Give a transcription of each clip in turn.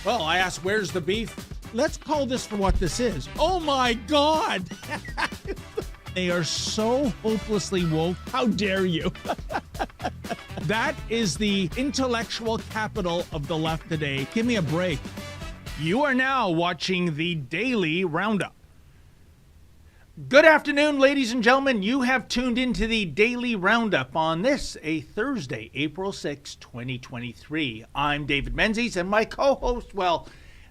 Well, I asked, where's the beef? Let's call this for what this is. Oh my God! They are so hopelessly woke. How dare you? That is the intellectual capital of the left today. Give me a break. You are now watching the Daily Roundup. Good afternoon, ladies and gentlemen. You have tuned into the Daily Roundup on this, a Thursday, April 6, 2023. I'm David Menzies, and my co-host, well,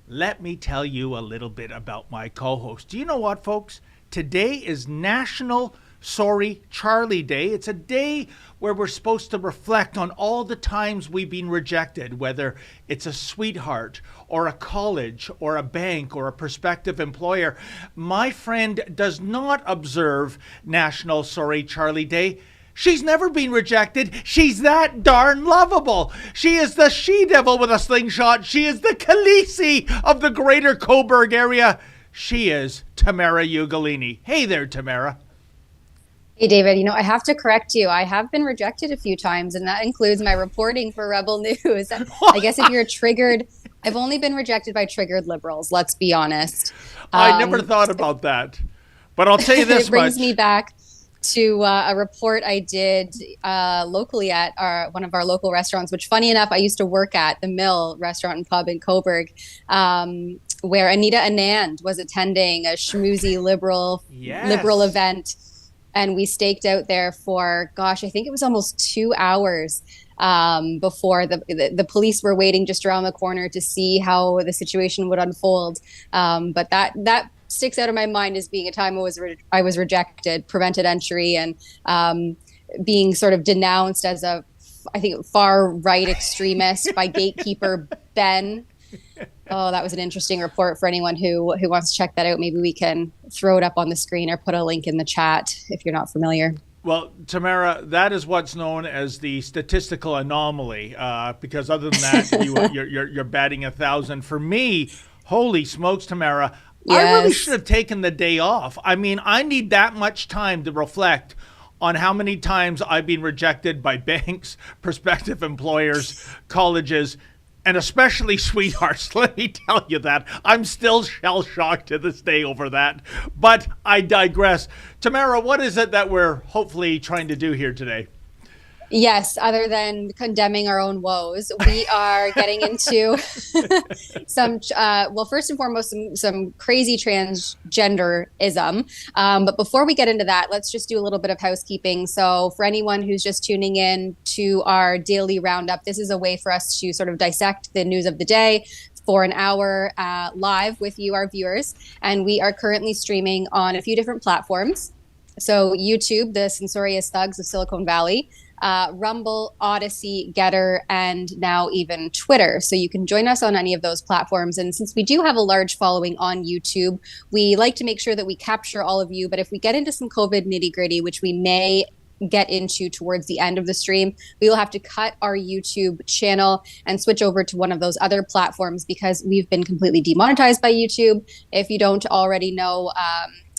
let me tell you a little bit about my co-host. Do you know what, folks? Today is National Sorry Charlie Day. It's a day where we're supposed to reflect on all the times we've been rejected, whether it's a sweetheart or a college or a bank or a prospective employer. My friend does not observe National Sorry Charlie Day. She's never been rejected. She's that darn lovable. She is the she-devil with a slingshot. She is the Khaleesi of the greater Coburg area. She is Tamara Ugolini. Hey there, Tamara. Hey, David, I have to correct you. I have been rejected a few times, and that includes my reporting for Rebel News. I guess if you're triggered, I've only been rejected by triggered liberals, let's be honest. I never thought about that. But I'll tell you this much. It brings much. me back to a report I did locally at one of our local restaurants, which, funny enough, I used to work at the Mill Restaurant and Pub in Coburg, where Anita Anand was attending a schmoozy liberal event. And we staked out there for, I think it was almost 2 hours before the police were waiting just around the corner to see how the situation would unfold. But that sticks out of my mind as being a time I was rejected, prevented entry, and being sort of denounced as a, I think, far right extremist by gatekeeper Ben. Oh, that was an interesting report for anyone who wants to check that out. Maybe we can throw it up on the screen or put a link in the chat if you're not familiar. Well, Tamara, that is what's known as the statistical anomaly, because other than that, you're batting 1,000. For me, holy smokes, Tamara, yes. I really should have taken the day off. I mean, I need that much time to reflect on how many times I've been rejected by banks, prospective employers, colleges, and especially sweethearts. Let me tell you that. I'm still shell-shocked to this day over that. But I digress. Tamara, what is it that we're hopefully trying to do here today? Yes, other than condemning our own woes, we are getting into first and foremost, some crazy transgenderism. But before we get into that, let's just do a little bit of housekeeping. So for anyone who's just tuning in to our daily roundup, this is a way for us to sort of dissect the news of the day for an hour live with you, our viewers. And we are currently streaming on a few different platforms. So YouTube, the Censorious Thugs of Silicon Valley, Rumble, Odyssey, Getter, and now even Twitter. So you can join us on any of those platforms. And since we do have a large following on YouTube, we like to make sure that we capture all of you. But if we get into some COVID nitty-gritty, which we may get into towards the end of the stream, we will have to cut our YouTube channel and switch over to one of those other platforms because we've been completely demonetized by YouTube. If you don't already know,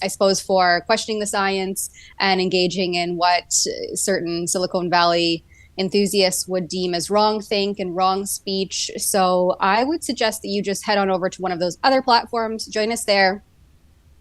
I suppose for questioning the science and engaging in what certain Silicon Valley enthusiasts would deem as wrong think and wrong speech. So I would suggest that you just head on over to one of those other platforms, join us there.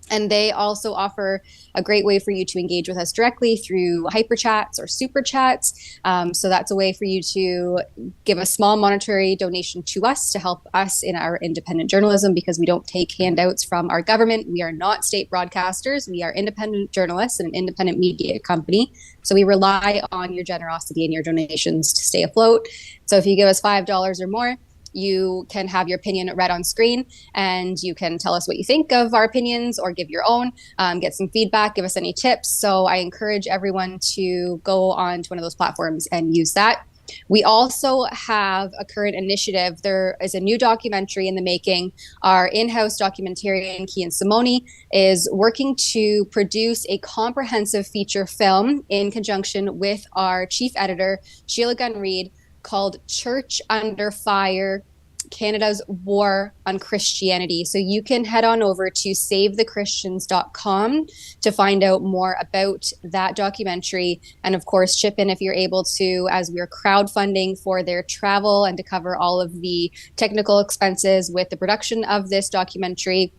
And they also offer a great way for you to engage with us directly through hyper chats or super chats. So that's a way for you to give a small monetary donation to us to help us in our independent journalism, because we don't take handouts from our government. We are not state broadcasters. We are independent journalists and an independent media company. So we rely on your generosity and your donations to stay afloat. So if you give us $5 or more, you can have your opinion read on screen, and you can tell us what you think of our opinions or give your own, get some feedback, give us any tips. So I encourage everyone to go on to one of those platforms and use that. We also have a current initiative. There is a new documentary in the making. Our in-house documentarian, Kian Simoni, is working to produce a comprehensive feature film in conjunction with our chief editor, Sheila Gunn-Reid, called Church Under Fire, Canada's War on Christianity. So you can head on over to savethechristians.com to find out more about that documentary. And of course, chip in if you're able to, as we're crowdfunding for their travel and to cover all of the technical expenses with the production of this documentary.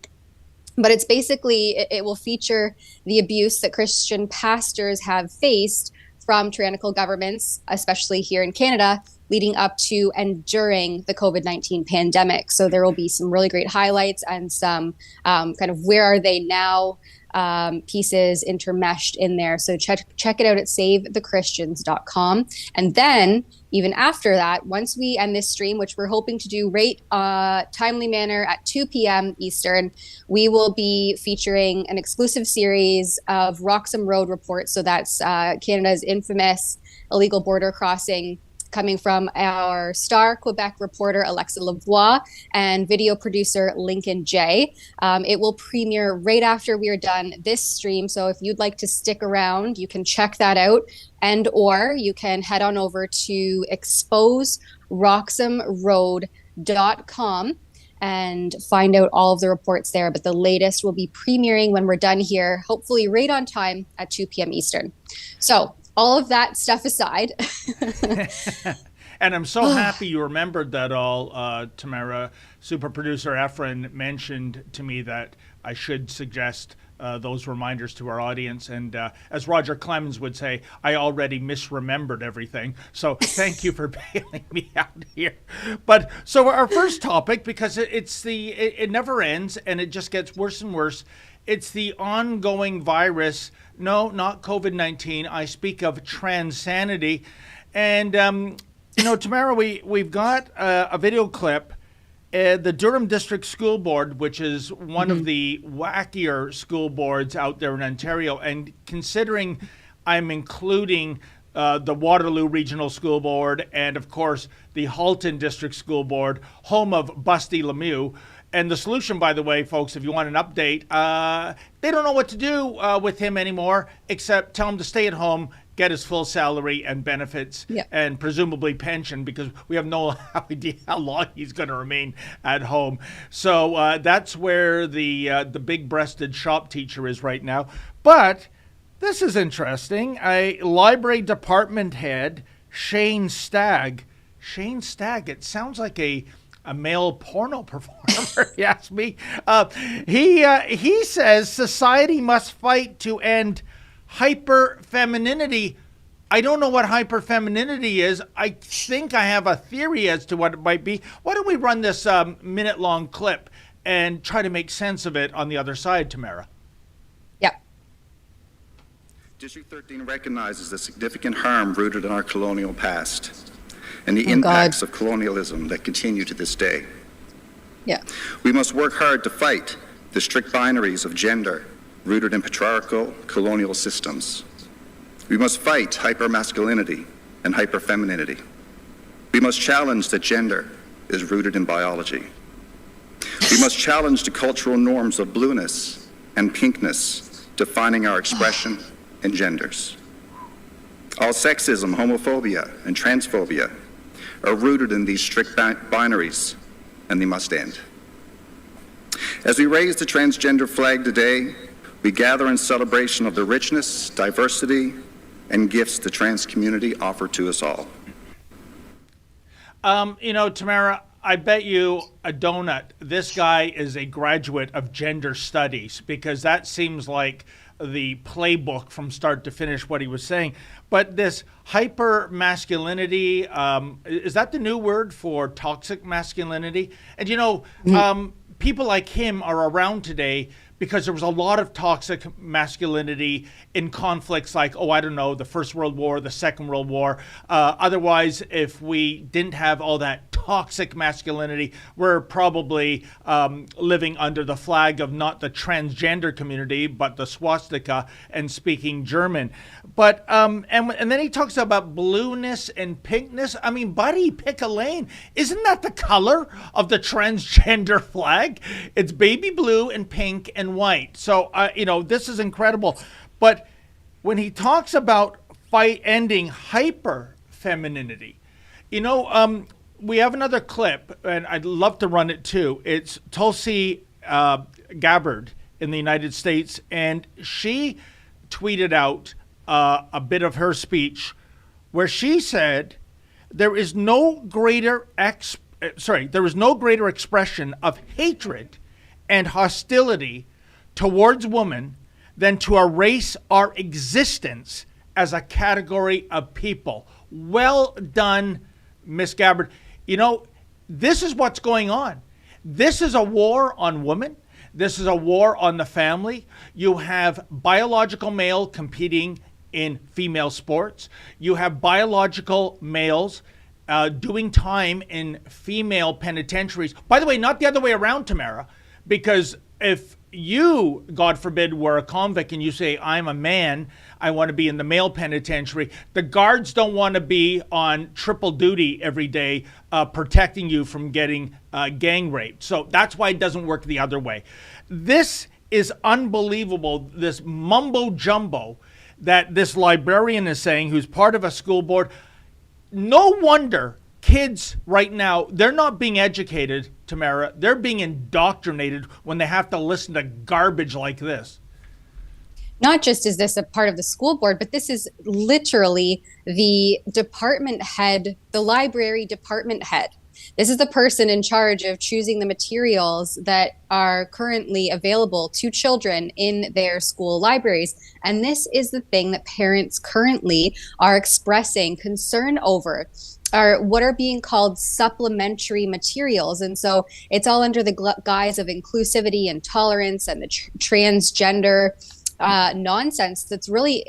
But it's basically, it will feature the abuse that Christian pastors have faced from tyrannical governments, especially here in Canada, leading up to and during the COVID-19 pandemic. So there will be some really great highlights and some kind of where are they now pieces intermeshed in there. So check it out at savethechristians.com. And then even after that, once we end this stream, which we're hoping to do right timely manner at 2 p.m. Eastern, we will be featuring an exclusive series of Roxham Road reports. So that's Canada's infamous illegal border crossing, coming from our star Quebec reporter, Alexa Lavoie, and video producer, Lincoln J. It will premiere right after we are done this stream. So if you'd like to stick around, you can check that out. And or you can head on over to exposeroxhamroad.com and find out all of the reports there. But the latest will be premiering when we're done here, hopefully right on time at 2 p.m. Eastern. So all of that stuff aside. And I'm so happy you remembered that all, Tamara. Super producer Efren mentioned to me that I should suggest those reminders to our audience. And as Roger Clemens would say, I already misremembered everything. So thank you for bailing me out here. But so our first topic, because it never ends and it just gets worse and worse. It's the ongoing virus. No, not COVID-19. I speak of transanity. And, Tamara, we've got a video clip. The Durham District School Board, which is one of the wackier school boards out there in Ontario, and considering I'm including the Waterloo Regional School Board and, of course, the Halton District School Board, home of Busty Lemieux. And the solution, by the way, folks, if you want an update, they don't know what to do with him anymore, except tell him to stay at home, get his full salary and benefits, and presumably pension, because we have no idea how long he's going to remain at home. So that's where the big-breasted shop teacher is right now. But this is interesting. A library department head, Shane Stagg. Shane Stagg, it sounds like a male porno performer, you ask me. He says society must fight to end hyperfemininity. I don't know what hyperfemininity is. I think I have a theory as to what it might be. Why don't we run this minute-long clip and try to make sense of it on the other side, Tamara? Yeah. District 13 recognizes the significant harm rooted in our colonial past and the impacts of colonialism that continue to this day. Yeah. We must work hard to fight the strict binaries of gender rooted in patriarchal colonial systems. We must fight hypermasculinity and hyperfemininity. We must challenge that gender is rooted in biology. We must challenge the cultural norms of blueness and pinkness defining our expression and genders. All sexism, homophobia, and transphobia are rooted in these strict binaries, and they must end. As we raise the transgender flag today, we gather in celebration of the richness, diversity, and gifts the trans community offer to us all. Tamara, I bet you a donut this guy is a graduate of gender studies, because that seems like the playbook from start to finish what he was saying. But this hyper masculinity, is that the new word for toxic masculinity? And people like him are around today because there was a lot of toxic masculinity in conflicts like, the First World War, the Second World War. Otherwise, if we didn't have all that toxic masculinity, we're probably living under the flag of not the transgender community, but the swastika and speaking German. But and then he talks about blueness and pinkness. I mean, buddy, pick a lane. Isn't that the color of the transgender flag? It's baby blue and pink and white. So, this is incredible. But when he talks about ending hyper femininity, we have another clip, and I'd love to run it too. It's Tulsi Gabbard in the United States, and she tweeted out a bit of her speech where she said there is no greater expression of hatred and hostility towards women than to erase our existence as a category of people. Well done, Miss Gabbard. This is what's going on. This is a war on women. This is a war on the family. You have biological male competing in female sports. You have biological males doing time in female penitentiaries. By the way, not the other way around, Tamara, because if you, God forbid, were a convict and you say, I'm a man, I want to be in the male penitentiary, the guards don't want to be on triple duty every day protecting you from getting gang raped. So that's why it doesn't work the other way. This is unbelievable, this mumbo jumbo that this librarian is saying, who's part of a school board. No wonder kids right now, they're not being educated, Tamara. They're being indoctrinated when they have to listen to garbage like this. Not just is this a part of the school board, but this is literally the department head, the library department head. This is the person in charge of choosing the materials that are currently available to children in their school libraries. And this is the thing that parents currently are expressing concern over, are what are being called supplementary materials. And so it's all under the guise of inclusivity and tolerance and the transgender nonsense that's really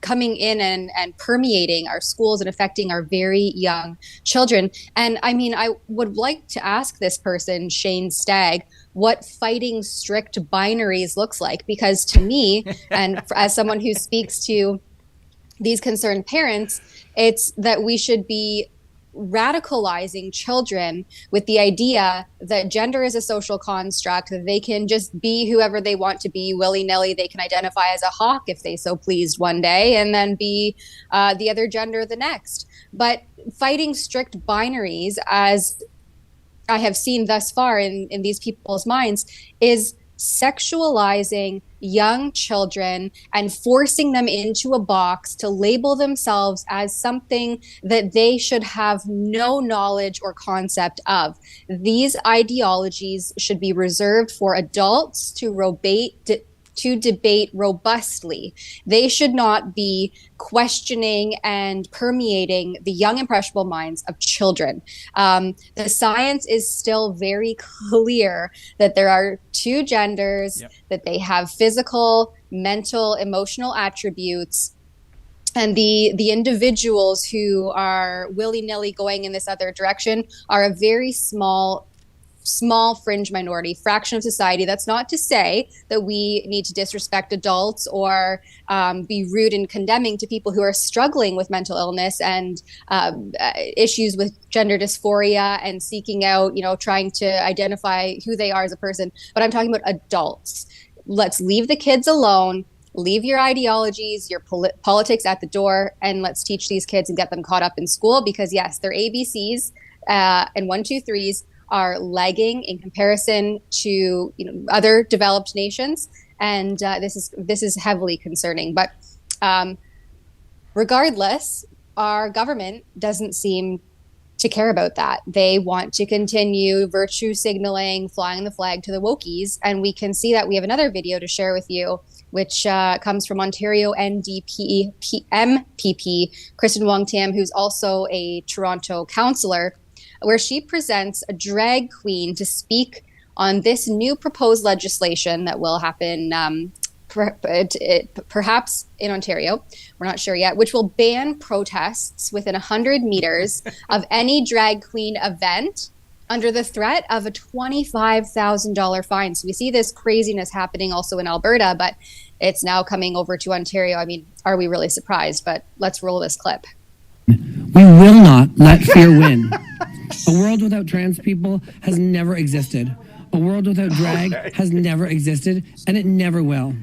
coming in and permeating our schools and affecting our very young children. And I mean, I would like to ask this person, Shane Stagg, what fighting strict binaries looks like, because to me, and as someone who speaks to these concerned parents, it's that we should be radicalizing children with the idea that gender is a social construct, that they can just be whoever they want to be willy-nilly. They can identify as a hawk if they so pleased one day and then be the other gender the next. But fighting strict binaries, as I have seen thus far in these people's minds, is sexualizing young children and forcing them into a box to label themselves as something that they should have no knowledge or concept of. These ideologies should be reserved for adults to debate robustly. They should not be questioning and permeating the young, impressionable minds of children. The science is still very clear that there are two genders, yep, that they have physical, mental, emotional attributes. And the individuals who are willy-nilly going in this other direction are a very small fringe minority, fraction of society. That's not to say that we need to disrespect adults or be rude and condemning to people who are struggling with mental illness and issues with gender dysphoria and seeking out, trying to identify who they are as a person. But I'm talking about adults. Let's leave the kids alone. Leave your ideologies, your politics at the door, and let's teach these kids and get them caught up in school, because yes, their ABCs and 1, 2, 3s are lagging in comparison to other developed nations, and this is heavily concerning. But regardless, our government doesn't seem to care about that. They want to continue virtue signaling, flying the flag to the wokies, and we can see that. We have another video to share with you, which comes from Ontario NDP MPP Kristen Wong-Tam, who's also a Toronto councillor, where she presents a drag queen to speak on this new proposed legislation that will happen perhaps in Ontario, we're not sure yet, which will ban protests within 100 meters of any drag queen event under the threat of a $25,000 fine. So we see this craziness happening also in Alberta, but it's now coming over to Ontario. I mean, are we really surprised? But let's roll this clip. We will not let fear win. A world without trans people has never existed. A world without drag has never existed, and it never will.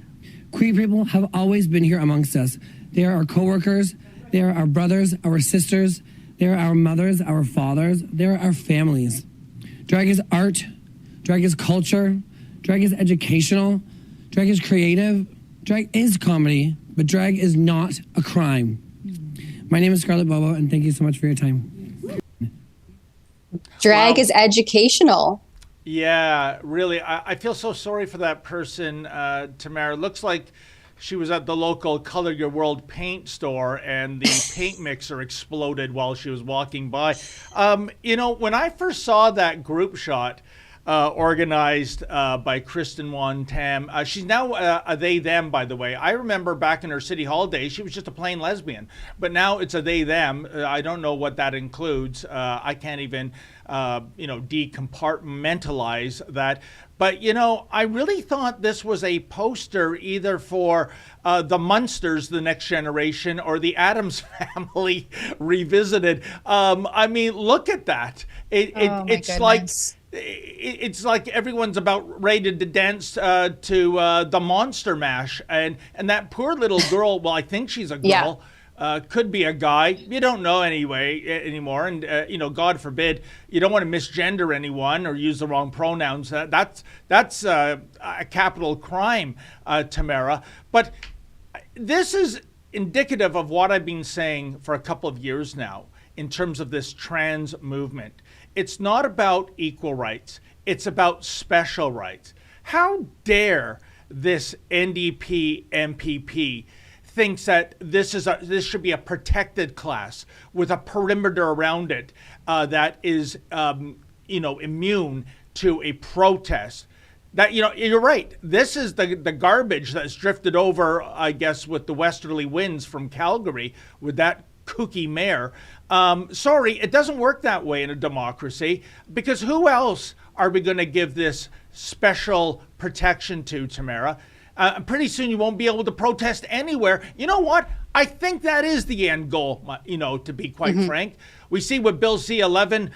Queer people have always been here amongst us. They are our coworkers, they are our brothers, our sisters, they are our mothers, our fathers, they are our families. Drag is art, drag is culture, drag is educational, drag is creative, drag is comedy, but drag is not a crime. My name is Scarlett Bobo, and thank you so much for your time. Drag is educational. Yeah, really. I feel so sorry for that person, Tamara. Looks like she was at the local Color Your World paint store and the paint mixer exploded while she was walking by. When I first saw that group shot, organized by Kristen Wan Tam. She's now a they, them, by the way. I remember back in her City Hall days, she was just a plain lesbian. But now it's a they, them. I don't know what that includes. I can't even, decompartmentalize that. But, I really thought this was a poster either for the Munsters, the next generation, or the Addams Family revisited. Look at that. It's like everyone's about ready to dance to the Monster Mash. And that poor little girl, well, I think she's a girl. Could be a guy. You don't know anymore. And, God forbid, you don't want to misgender anyone or use the wrong pronouns. That's a capital crime, Tamara. But this is indicative of what I've been saying for a couple of years now in terms of this trans movement. It's not about equal rights. It's about special rights. How dare this NDP MPP thinks that this should be a protected class with a perimeter around it that is immune to a protest. That you're right. This is the garbage that's drifted over, I guess, with the westerly winds from Calgary with that kooky mayor. Sorry, it doesn't work that way in a democracy, because who else are we going to give this special protection to, Tamara? Pretty soon you won't be able to protest anywhere. You know what? I think that is the end goal, to be quite frank. We see with Bill C-11,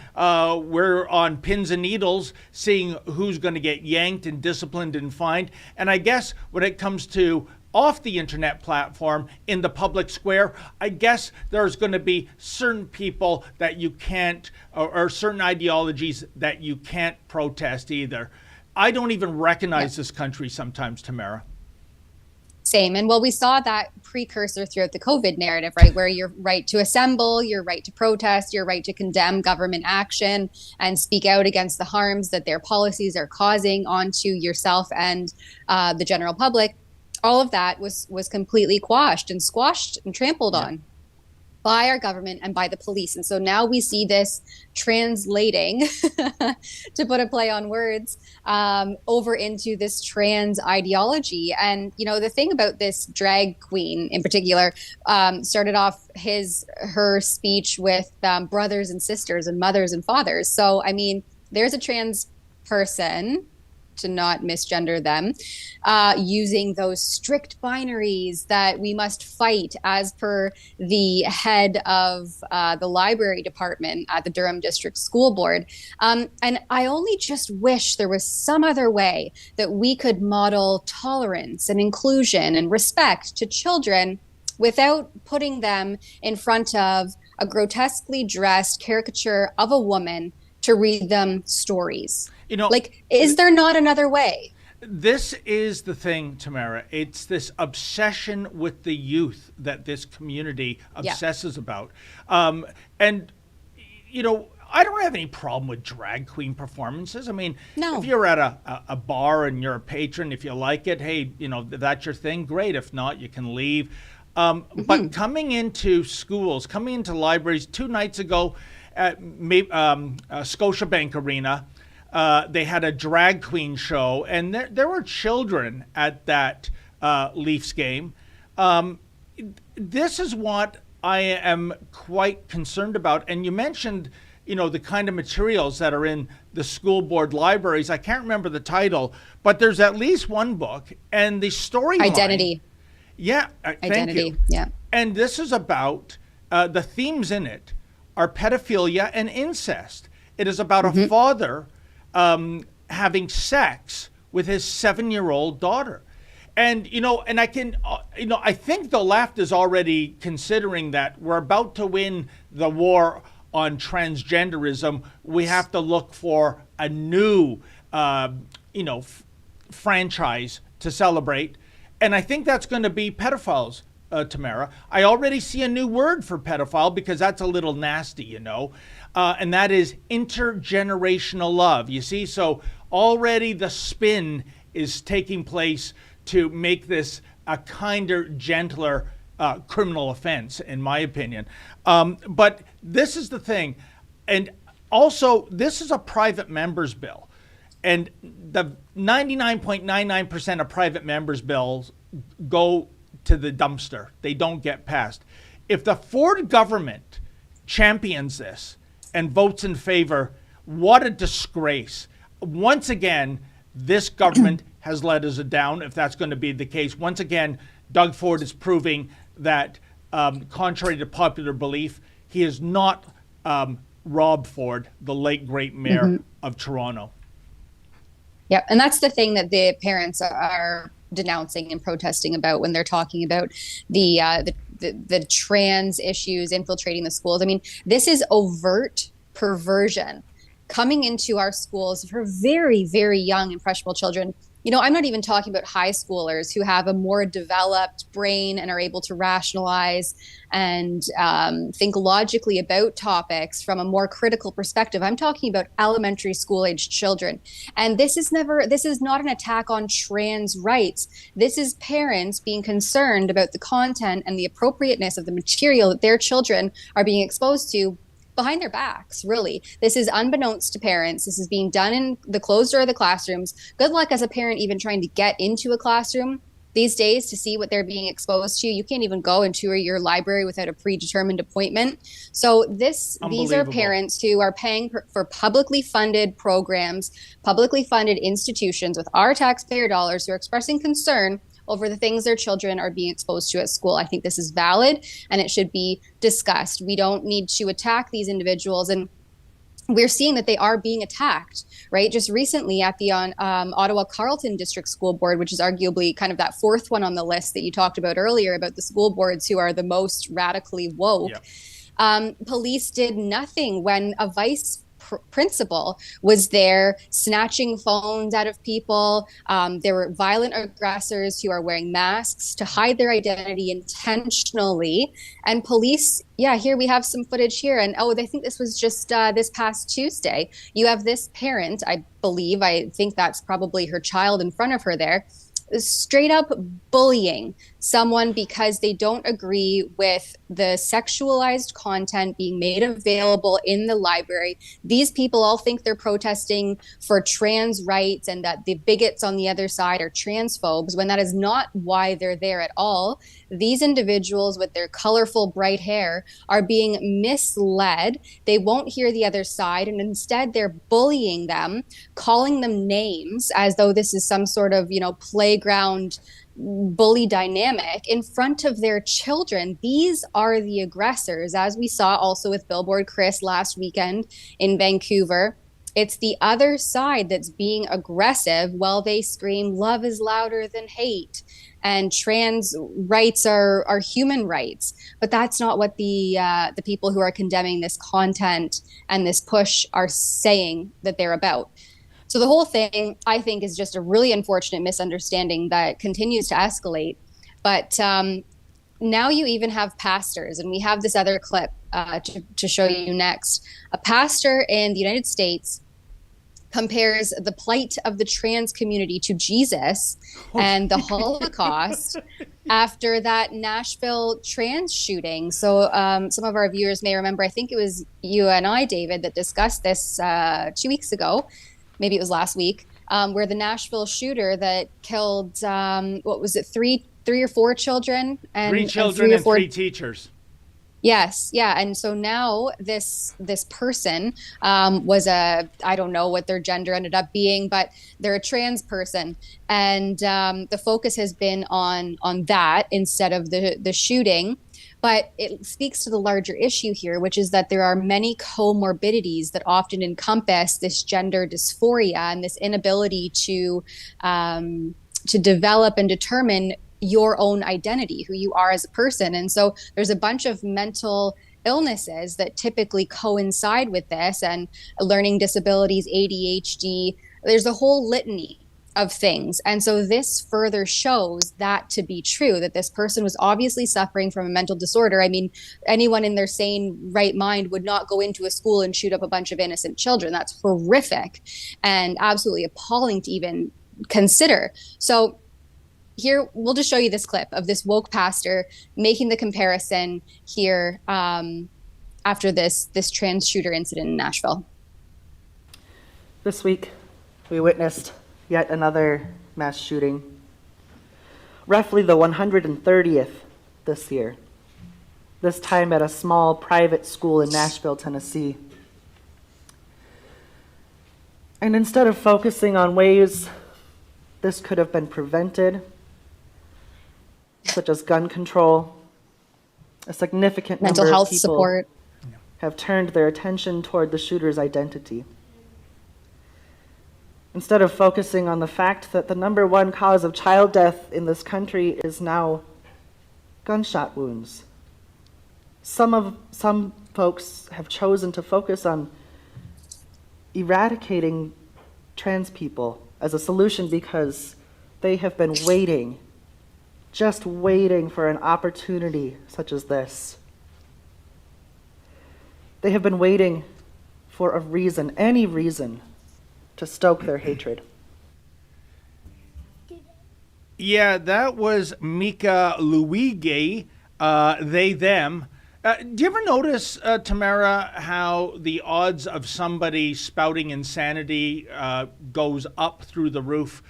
we're on pins and needles, seeing who's going to get yanked and disciplined and fined. And I guess when it comes to off the internet platform in the public square, I guess there's going to be certain people that you can't, or certain ideologies that you can't protest either. I don't even recognize this country sometimes, Tamara. Same. And we saw that precursor throughout the COVID narrative, right? Where your right to assemble, your right to protest, your right to condemn government action and speak out against the harms that their policies are causing onto yourself and the general public. All of that was completely quashed and squashed and trampled on by our government and by the police. And so now we see this translating, to put a play on words, over into this trans ideology. And, the thing about this drag queen in particular started off her speech with brothers and sisters and mothers and fathers. So, there's a trans person, to not misgender them, using those strict binaries that we must fight, as per the head of the library department at the Durham District School Board. And I only just wish there was some other way that we could model tolerance and inclusion and respect to children without putting them in front of a grotesquely dressed caricature of a woman to read them stories. Is there not another way? This is the thing, Tamara. It's this obsession with the youth that this community obsesses about. I don't have any problem with drag queen performances. No. If you're at a bar and you're a patron, if you like it, hey, that's your thing, great. If not, you can leave. But coming into schools, coming into libraries, 2 nights ago at Scotiabank Arena, they had a drag queen show, and there were children at that Leafs game. This is what I am quite concerned about. And you mentioned, the kind of materials that are in the school board libraries. I can't remember the title, but there's at least one book, and the story Identity. Yeah, Identity. Thank you. Yeah. And this is about the themes in it are pedophilia and incest. It is about a father having sex with his 7-year-old daughter. And, I think the left is already considering that we're about to win the war on transgenderism. We have to look for a new, franchise to celebrate. And I think that's going to be pedophiles, Tamara. I already see a new word for pedophile, because that's a little nasty, and that is intergenerational love. You see, so already the spin is taking place to make this a kinder, gentler criminal offense, in my opinion. But this is the thing. And also, this is a private member's bill. And the 99.99% of private members' bills go to the dumpster. They don't get passed. If the Ford government champions this and votes in favor, what a disgrace. Once again, this government has let us down, if that's going to be the case. Once again, Doug Ford is proving that, contrary to popular belief, he is not Rob Ford, the late great mayor of Toronto. Yep, and that's the thing that the parents are denouncing and protesting about when they're talking about the trans issues infiltrating the schools. I mean, this is overt perversion coming into our schools for very, very young, impressionable children. You know, I'm not even talking about high schoolers who have a more developed brain and are able to rationalize and think logically about topics from a more critical perspective. I'm talking about elementary school age children. And this is not an attack on trans rights. This is parents being concerned about the content and the appropriateness of the material that their children are being exposed to behind their backs, really. This is unbeknownst to parents. This is being done in the closed door of the classrooms. Good luck as a parent even trying to get into a classroom these days to see what they're being exposed to. You can't even go and tour your library without a predetermined appointment. So these are parents who are paying for publicly funded programs, publicly funded institutions with our taxpayer dollars, who are expressing concern over the things their children are being exposed to at school. I think this is valid and it should be discussed. We don't need to attack these individuals, and we're seeing that they are being attacked, right? Just recently at the Ottawa Carleton District School Board, which is arguably kind of that fourth one on the list that you talked about earlier, about the school boards who are the most radically woke. Yep. Police did nothing when a vice principal was there snatching phones out of people. There were violent aggressors who are wearing masks to hide their identity intentionally. And police, here we have some footage here. And I think this was just this past Tuesday. You have this parent, I think that's probably her child in front of her there, straight up bullying someone because they don't agree with the sexualized content being made available in the library. These people all think they're protesting for trans rights and that the bigots on the other side are transphobes, when that is not why they're there at all. These individuals with their colorful, bright hair are being misled. They won't hear the other side, and instead they're bullying them, calling them names as though this is some sort of, playground bully dynamic in front of their children. These are the aggressors, as we saw also with Billboard Chris last weekend in Vancouver. It's the other side that's being aggressive while they scream, "Love is louder than hate," and trans rights are human rights. But that's not what the people who are condemning this content and this push are saying that they're about. So the whole thing, I think, is just a really unfortunate misunderstanding that continues to escalate. But now you even have pastors, and we have this other clip to show you next. A pastor in the United States compares the plight of the trans community to Jesus and the Holocaust after that Nashville trans shooting. So some of our viewers may remember, I think it was you and I, David, that discussed this 2 weeks ago. Maybe it was last week, where the Nashville shooter that killed, three or four children? Three children and three teachers. Yes, yeah. And so now this person I don't know what their gender ended up being, but they're a trans person. And the focus has been on that instead of the shooting. But it speaks to the larger issue here, which is that there are many comorbidities that often encompass this gender dysphoria and this inability to develop and determine your own identity, who you are as a person. And so there's a bunch of mental illnesses that typically coincide with this, and learning disabilities, ADHD. There's a whole litany of things. And so this further shows that to be true, that this person was obviously suffering from a mental disorder. I mean, anyone in their sane right mind would not go into a school and shoot up a bunch of innocent children. That's horrific and absolutely appalling to even consider. So here, we'll just show you this clip of this woke pastor making the comparison here after this trans shooter incident in Nashville. This week, we witnessed yet another mass shooting, roughly the 130th this year, this time at a small private school in Nashville, Tennessee. And instead of focusing on ways this could have been prevented, such as gun control, a significant mental number health of people support have turned their attention toward the shooter's identity. Instead of focusing on the fact that the number one cause of child death in this country is now gunshot wounds. Some folks have chosen to focus on eradicating trans people as a solution because they have been waiting, just waiting for an opportunity such as this. They have been waiting for a reason, any reason, to stoke their hatred. Yeah, that was Mika Luigi, they, them. Do you ever notice, Tamara, how the odds of somebody spouting insanity goes up through the roof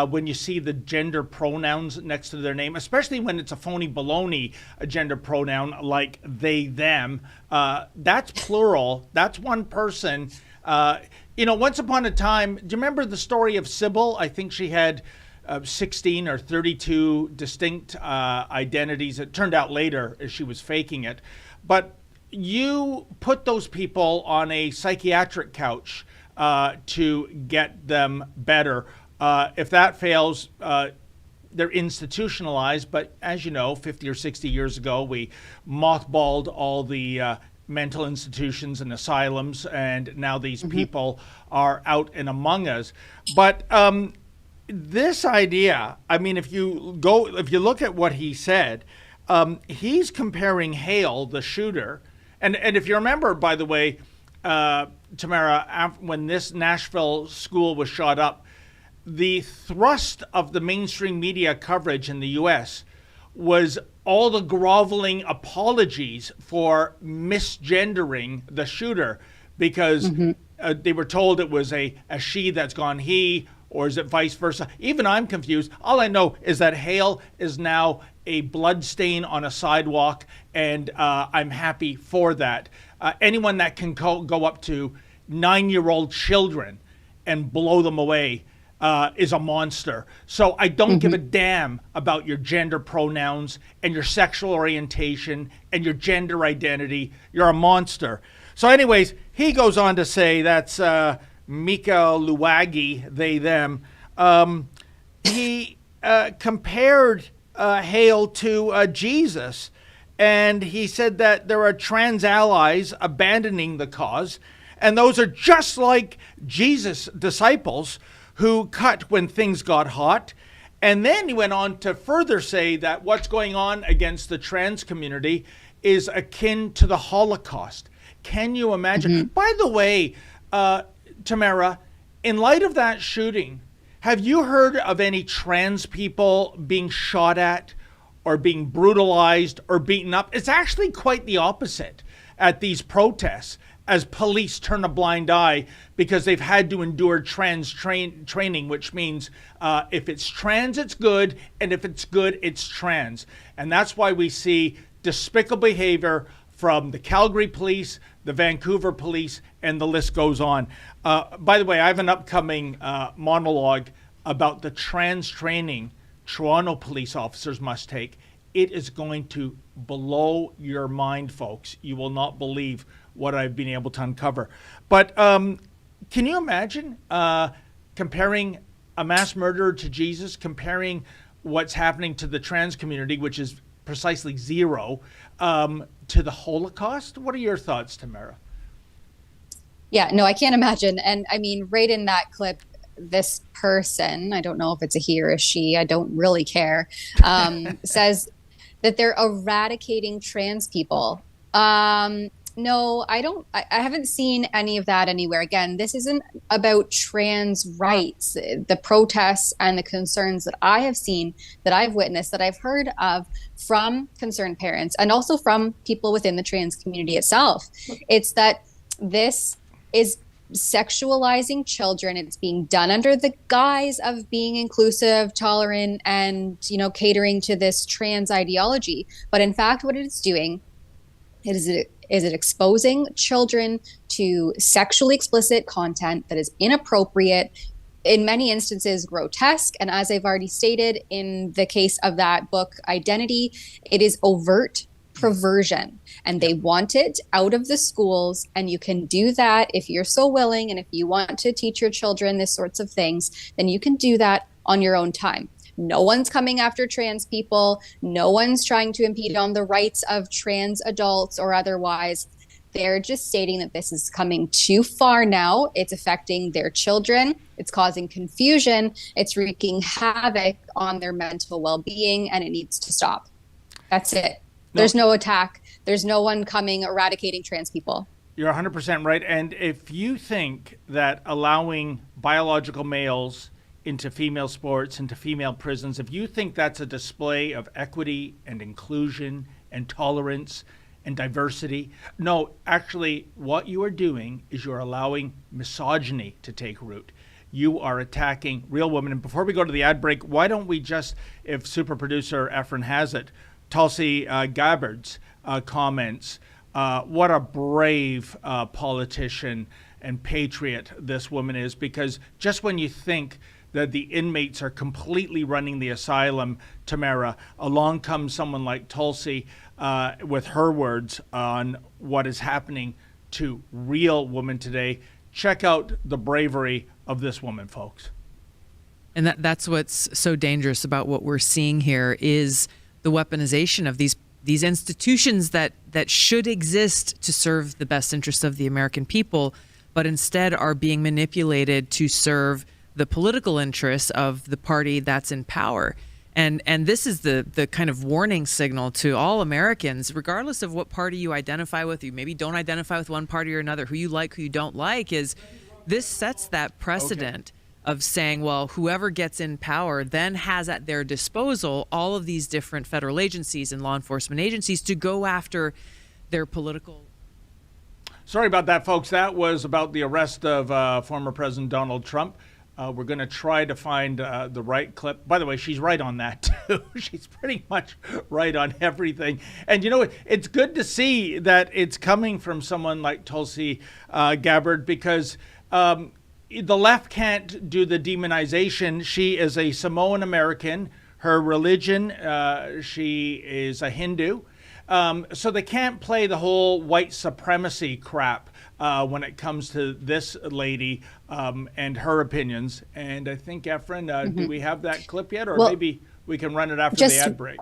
when you see the gender pronouns next to their name, especially when it's a phony baloney gender pronoun like they, them? That's plural. That's one person. Once upon a time, do you remember the story of Sybil? I think she had 16 or 32 distinct identities. It turned out later she was faking it. But you put those people on a psychiatric couch to get them better. If that fails, they're institutionalized. But as you know, 50 or 60 years ago, we mothballed all the mental institutions and asylums, and now these people are out and among us. But this idea, I mean, if you look at what he said, he's comparing Hale, the shooter, and if you remember, by the way, Tamara, when this Nashville school was shot up, the thrust of the mainstream media coverage in the U.S. was all the groveling apologies for misgendering the shooter because they were told it was a she that's gone he, or is it vice versa? Even I'm confused. All I know is that Hale is now a blood stain on a sidewalk, and I'm happy for that. Anyone that can go up to 9-year-old children and blow them away is a monster. So I don't give a damn about your gender pronouns and your sexual orientation and your gender identity. You're a monster. So anyways, he goes on to say, that's Mika Luagi, they, them. He compared Hale to Jesus, and he said that there are trans allies abandoning the cause, and those are just like Jesus' disciples who cut when things got hot. And then he went on to further say that what's going on against the trans community is akin to the Holocaust. Can you imagine? By the way, Tamara, in light of that shooting, have you heard of any trans people being shot at or being brutalized or beaten up? It's actually quite the opposite at these protests, as police turn a blind eye because they've had to endure trans training, which means if it's trans, it's good, and if it's good, it's trans. And that's why we see despicable behavior from the Calgary police, the Vancouver police, and the list goes on. By the way, I have an upcoming monologue about the trans training Toronto police officers must take. It is going to blow your mind, folks. You will not believe what I've been able to uncover. But can you imagine comparing a mass murderer to Jesus, comparing what's happening to the trans community, which is precisely zero, to the Holocaust? What are your thoughts, Tamara? Yeah, no, I can't imagine. And I mean, right in that clip, this person, I don't know if it's a he or a she, I don't really care, says that they're eradicating trans people. No, I don't. I haven't seen any of that anywhere. Again, this isn't about trans rights. The protests and the concerns that I have seen, that I've witnessed, that I've heard of from concerned parents and also from people within the trans community itself, it's that this is sexualizing children. It's being done under the guise of being inclusive, tolerant, and, catering to this trans ideology. But in fact, what it's doing is it exposing children to sexually explicit content that is inappropriate, in many instances grotesque. And as I've already stated, in the case of that book, Identity, it is overt perversion, and they want it out of the schools. And you can do that if you're so willing, and if you want to teach your children this sorts of things, then you can do that on your own time. No one's coming after trans people. No one's trying to impede on the rights of trans adults or otherwise. They're just stating that this is coming too far now. It's affecting their children. It's causing confusion. It's wreaking havoc on their mental well-being, and it needs to stop. That's it. There's no attack. There's no one coming eradicating trans people. You're 100% right. And if you think that allowing biological males into female sports, into female prisons, if you think that's a display of equity and inclusion and tolerance and diversity, no, actually what you are doing is you're allowing misogyny to take root. You are attacking real women. And before we go to the ad break, why don't we just, if super producer Efren has it, Tulsi Gabbard's comments. What a brave politician and patriot this woman is, because just when you think that the inmates are completely running the asylum, Tamara, along comes someone like Tulsi with her words on what is happening to real women today. Check out the bravery of this woman, folks. And that's what's so dangerous about what we're seeing here is the weaponization of these institutions that should exist to serve the best interests of the American people, but instead are being manipulated to serve the political interests of the party that's in power. And this is the kind of warning signal to all Americans, regardless of what party you identify with. You maybe don't identify with one party or another, who you like, who you don't like, is this sets that precedent of saying, well, whoever gets in power then has at their disposal all of these different federal agencies and law enforcement agencies to go after their political. Sorry about that, folks. That was about the arrest of former President Donald Trump. We're going to try to find the right clip. By the way, she's right on that, too. She's pretty much right on everything. And, it's good to see that it's coming from someone like Tulsi Gabbard, because the left can't do the demonization. She is a Samoan American. Her religion, she is a Hindu. So they can't play the whole white supremacy crap when it comes to this lady and her opinions. And I think, Efren, do we have that clip yet? Or maybe we can run it after the ad break.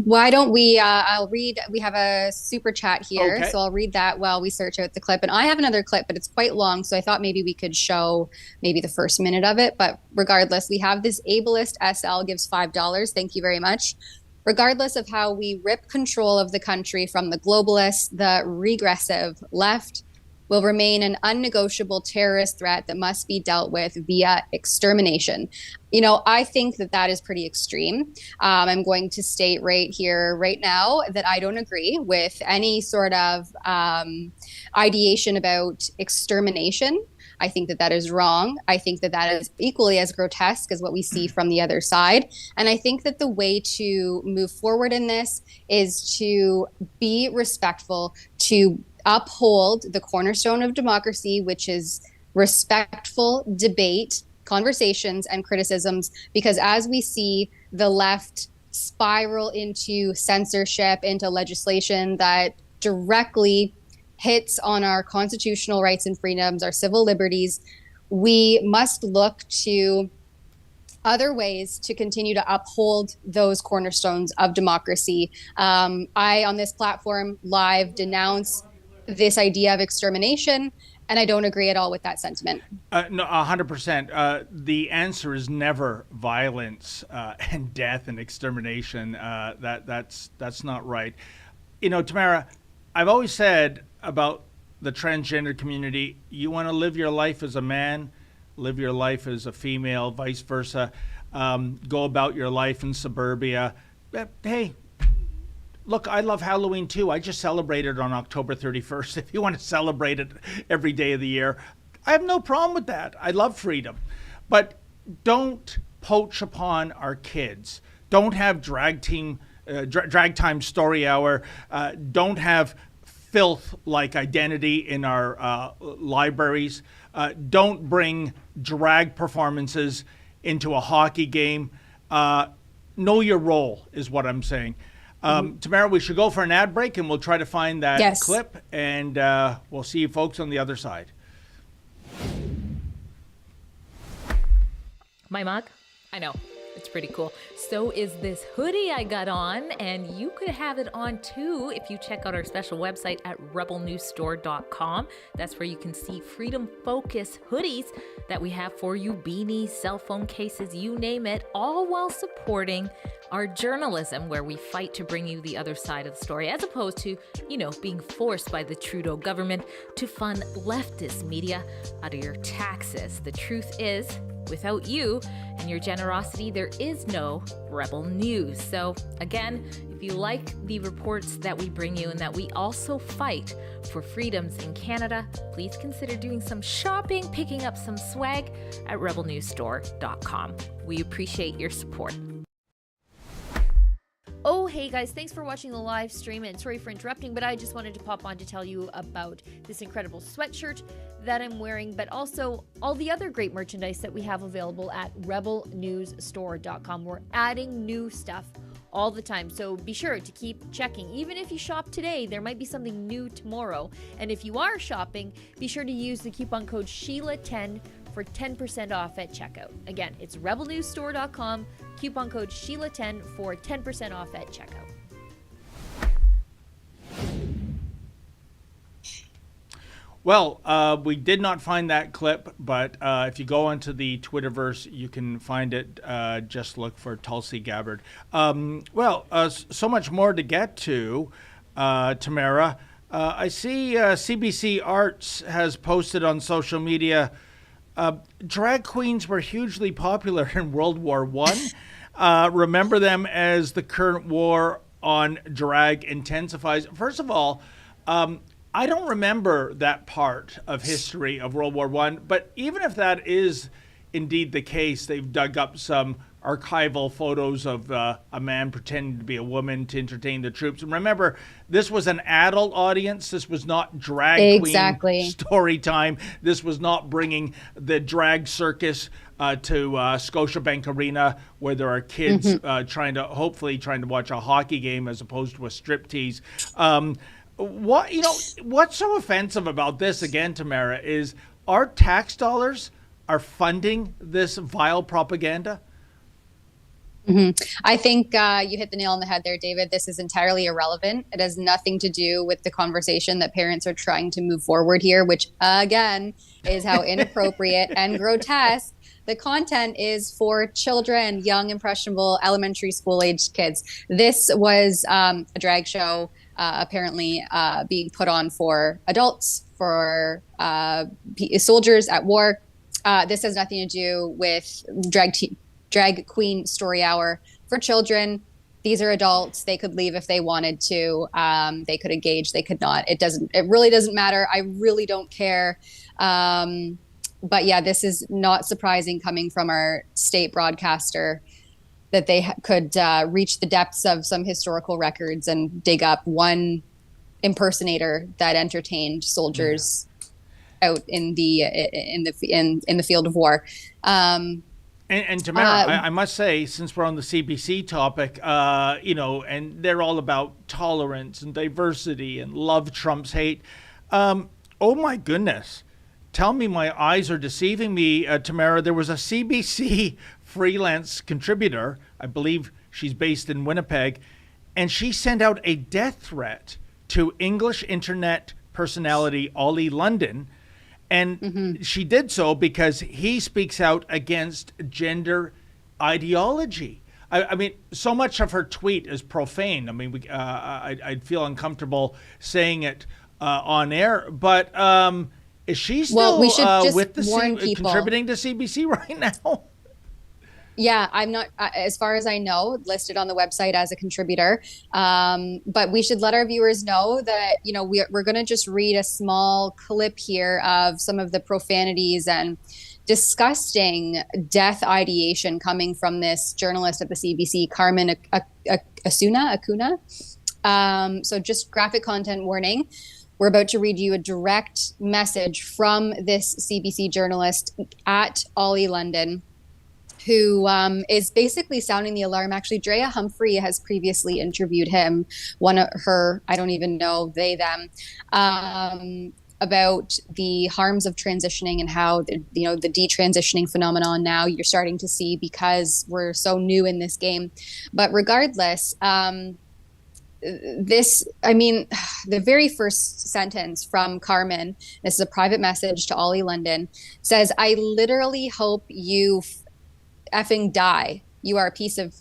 Why don't we, I'll read, we have a super chat here, Okay. so I'll read that while we search out the clip. And I have another clip, but it's quite long, so I thought maybe we could show maybe the first minute of it. But regardless, we have this ableist SL gives $5. Thank you very much. Regardless of how we rip control of the country from the globalists, the regressive left will remain an unnegotiable terrorist threat that must be dealt with via extermination. I think that is pretty extreme. I'm going to state right here, right now, that I don't agree with any sort of ideation about extermination. I think that is wrong. I think that is equally as grotesque as what we see from the other side. And I think that the way to move forward in this is to be respectful, to uphold the cornerstone of democracy, which is respectful debate, conversations, and criticisms. Because as we see the left spiral into censorship, into legislation that directly hits on our constitutional rights and freedoms, our civil liberties, we must look to other ways to continue to uphold those cornerstones of democracy. I, on this platform, live denounce this idea of extermination, and I don't agree at all with that sentiment. No, 100%. The answer is never violence and death and extermination. That's not right. Tamara, I've always said about the transgender community, you want to live your life as a man, live your life as a female, vice versa. Go about your life in suburbia. Hey, look, I love Halloween too. I just celebrated on October 31st. If you want to celebrate it every day of the year, I have no problem with that. I love freedom. But don't poach upon our kids. Don't have drag time story hour. Don't have filth-like identity in our libraries. Don't bring drag performances into a hockey game. Know your role is what I'm saying. Tamara, we should go for an ad break, and we'll try to find that clip, and we'll see you folks on the other side. My mug? I know. It's pretty cool. So is this hoodie I got on, and you could have it on too if you check out our special website at rebelnewsstore.com. That's where you can see Freedom Focus hoodies that we have for you, beanies, cell phone cases, you name it, all while supporting our journalism, where we fight to bring you the other side of the story, as opposed to, being forced by the Trudeau government to fund leftist media out of your taxes. The truth is, without you and your generosity, there is no Rebel News. So again, if you like the reports that we bring you and that we also fight for freedoms in Canada, please consider doing some shopping, picking up some swag at rebelnewsstore.com. We appreciate your support. Oh, hey guys, thanks for watching the live stream, and sorry for interrupting, but I just wanted to pop on to tell you about this incredible sweatshirt that I'm wearing, but also all the other great merchandise that we have available at rebelnewsstore.com. We're adding new stuff all the time, so be sure to keep checking. Even if you shop today, there might be something new tomorrow. And if you are shopping, be sure to use the coupon code Sheila10 for 10% off at checkout. Again, it's rebelnewsstore.com, coupon code Sheila10 for 10% off at checkout. Well, we did not find that clip, but if you go onto the Twitterverse, you can find it. Just look for Tulsi Gabbard. So much more to get to, Tamara. I see CBC Arts has posted on social media, drag queens were hugely popular in World War I. Remember them as the current war on drag intensifies. First of all, I don't remember that part of history of World War I, but even if that is indeed the case, they've dug up some archival photos of a man pretending to be a woman to entertain the troops. And remember, this was an adult audience. This was not drag queen story time. This was not bringing the drag circus to Scotiabank Arena, where there are kids trying to watch a hockey game as opposed to a striptease. What's so offensive about this, again, Tamara, is our tax dollars are funding this vile propaganda. I think you hit the nail on the head there, David. This is entirely irrelevant. It has nothing to do with the conversation that parents are trying to move forward here, which, again, is how inappropriate and grotesque the content is for children, young, impressionable, elementary school-aged kids. This was a drag show, apparently being put on for adults, for soldiers at war. This has nothing to do with drag queen story hour for children. These are adults. They could leave if they wanted to. They could engage. They could not. It really doesn't matter. I really don't care. But yeah, this is not surprising coming from our state broadcaster, that they could reach the depths of some historical records and dig up one impersonator that entertained soldiers out in the field of war. And Tamara, I must say, since we're on the CBC topic, and they're all about tolerance and diversity and love trumps hate. Oh my goodness. Tell me my eyes are deceiving me, Tamara. There was a CBC freelance contributor, I believe she's based in Winnipeg, and she sent out a death threat to English internet personality Ollie London. And she did so because he speaks out against gender ideology. I mean, so much of her tweet is profane. I mean, I'd feel uncomfortable saying it on air. But is she still with the contributing to CBC right now? Yeah, I'm not, as far as I know, listed on the website as a contributor. But we should let our viewers know that, we're going to just read a small clip here of some of the profanities and disgusting death ideation coming from this journalist at the CBC, Carmen Acuna. So just graphic content warning. We're about to read you a direct message from this CBC journalist at Ollie London, who is basically sounding the alarm. Actually, Drea Humphrey has previously interviewed him, I don't even know, they, them, about the harms of transitioning and how, the detransitioning phenomenon now you're starting to see because we're so new in this game. But regardless, the very first sentence from Carmen, this is a private message to Ollie London, says, "I literally hope you effing die. You are a piece of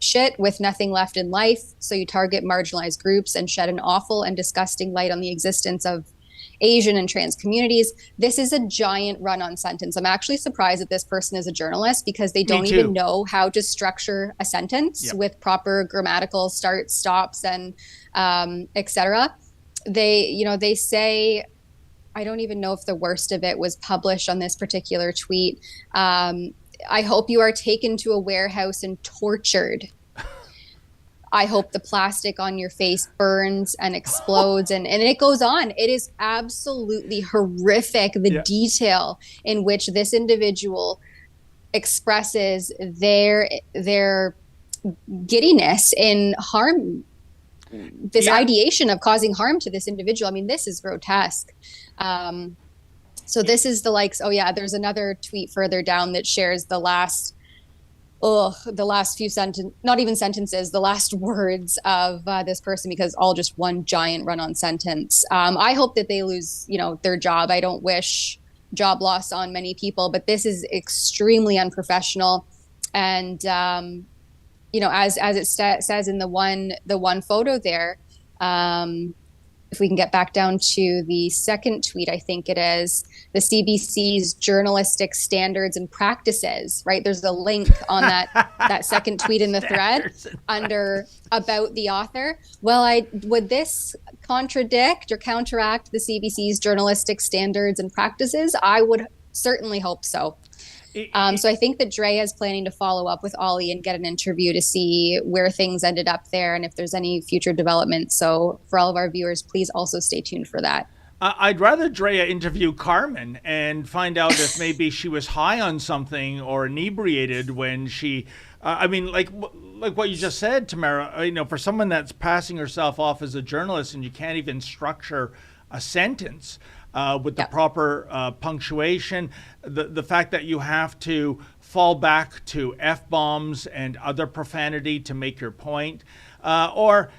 shit with nothing left in life. So you target marginalized groups and shed an awful and disgusting light on the existence of Asian and trans communities." This is a giant run-on sentence. I'm actually surprised that this person is a journalist because they don't even know how to structure a sentence with proper grammatical starts, stops, and etc. They say, I don't even know if the worst of it was published on this particular tweet. "I hope you are taken to a warehouse and tortured. I hope the plastic on your face burns and explodes." And it goes on. It is absolutely horrific, the detail in which this individual expresses their giddiness in harm, this ideation of causing harm to this individual. I mean, this is grotesque. So this is the likes. Oh yeah, there's another tweet further down that shares the last few not even sentences, the last words of this person, because all just one giant run-on sentence. I hope that they lose, their job. I don't wish job loss on many people, but this is extremely unprofessional. And as it says in the one photo there. If we can get back down to the second tweet, I think it is, the CBC's journalistic standards and practices, right? There's a link on that second tweet in the thread under about the author. Well, would this contradict or counteract the CBC's journalistic standards and practices? I would certainly hope so. So I think that Drea is planning to follow up with Ollie and get an interview to see where things ended up there and if there's any future developments. So for all of our viewers, please also stay tuned for that. I'd rather Drea interview Carmen and find out if maybe she was high on something or inebriated when she, like what you just said, Tamara, for someone that's passing herself off as a journalist and you can't even structure a sentence with the proper punctuation, the fact that you have to fall back to F-bombs and other profanity to make your point, or